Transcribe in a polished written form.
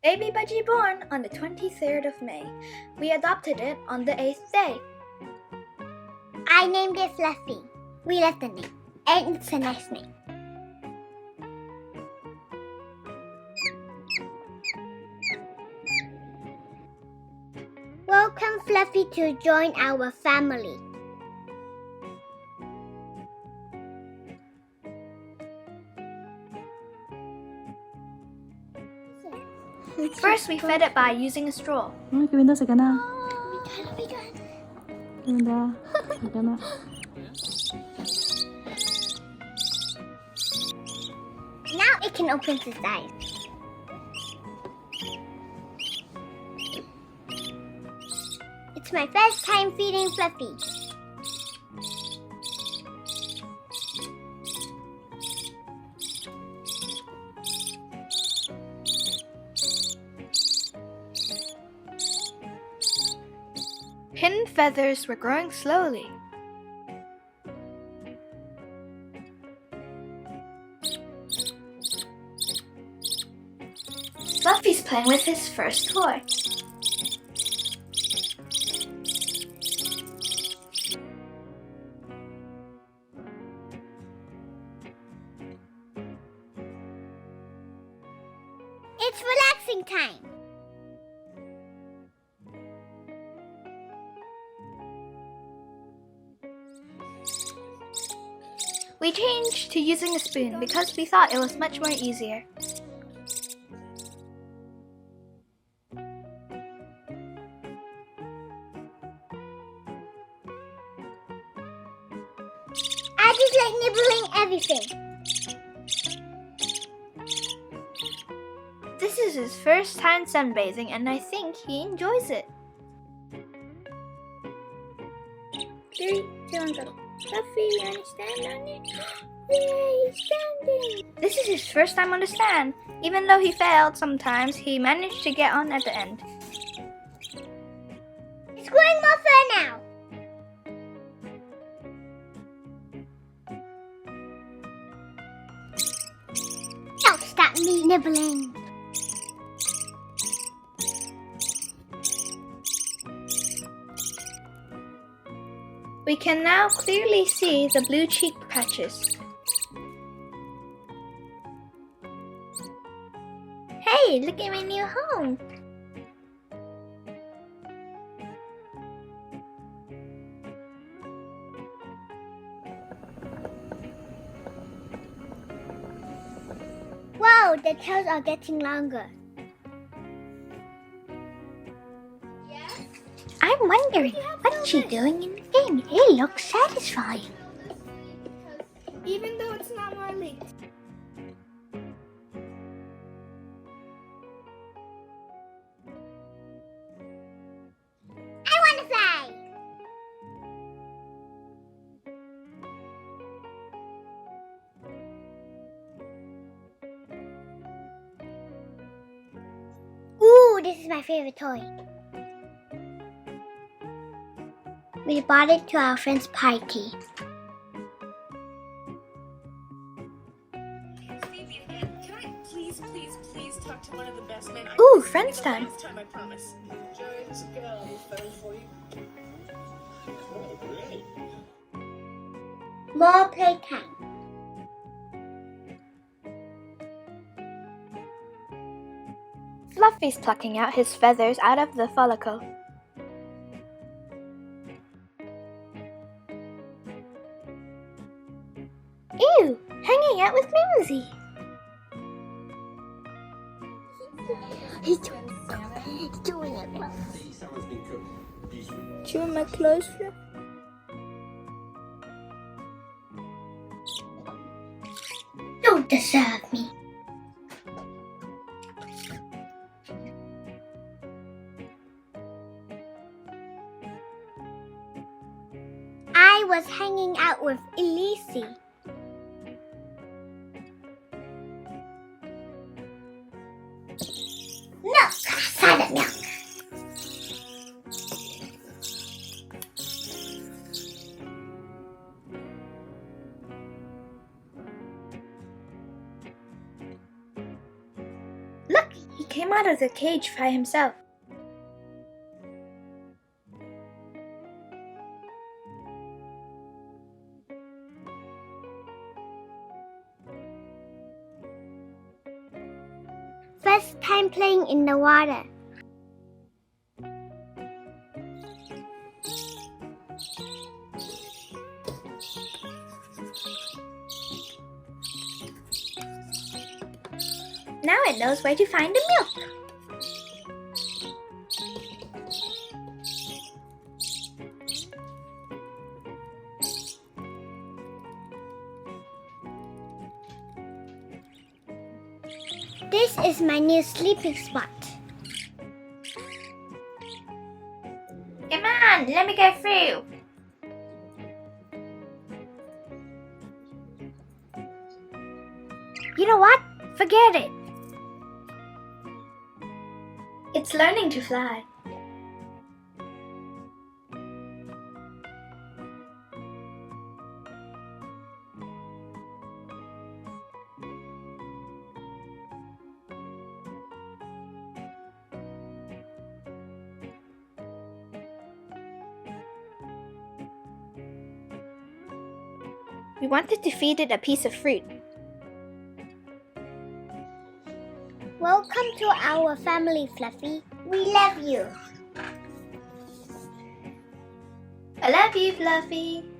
Baby Budgie born on the 23rd of May. We adopted it on the 8th day. I named it Fluffy. We left the name, and it's a nice name. Welcome, Fluffy, to join our family. First, we fed it by using a straw. Gawin sige na. Bigan. Ganda. Sige na. Now it can open its eyes. It's my first time feeding Fluffy. Hidden feathers were growing slowly. Fluffy's playing with his first toy. It's relaxing time. We changed to using a spoon because we thought it was much more easier. I just like nibbling everything. This is his first time sunbathing and I think he enjoys it. 3, 2, 1, go. Fluffy, you understand on it? Yay, he's standing. This is his first time on the stand. Even though he failed sometimes, he managed to get on at the end. It's growing more fur now. Don't stop me nibbling. We can now clearly see the blue cheek patches. Hey, look at my new home! Whoa, the tails are getting longer. I'm wondering, what's she doing in the game? It looks satisfying. Even though it's not more leaked. I want to fly. Ooh, this is my favorite toy. We bought it to our friend's party. Can I please talk to one of the best men? Ooh, friends time. This time, I promise. Joey, this girl is found for you. Oh, great. More playtime. Fluffy's plucking out his feathers out of the follicle. Ew, hanging out with Mimsy. He's doing it. Chewing my clothes. Don't disturb me. I was hanging out with Elizy. Milk, solid milk. came out of the cage by himself. First time playing in the water. Now it knows where to find the milk. This is my new sleeping spot. Come on, let me go through. You know what? Forget it. It's learning to fly. We wanted to feed it a piece of fruit. Welcome to our family, Fluffy. We love you. I love you, Fluffy.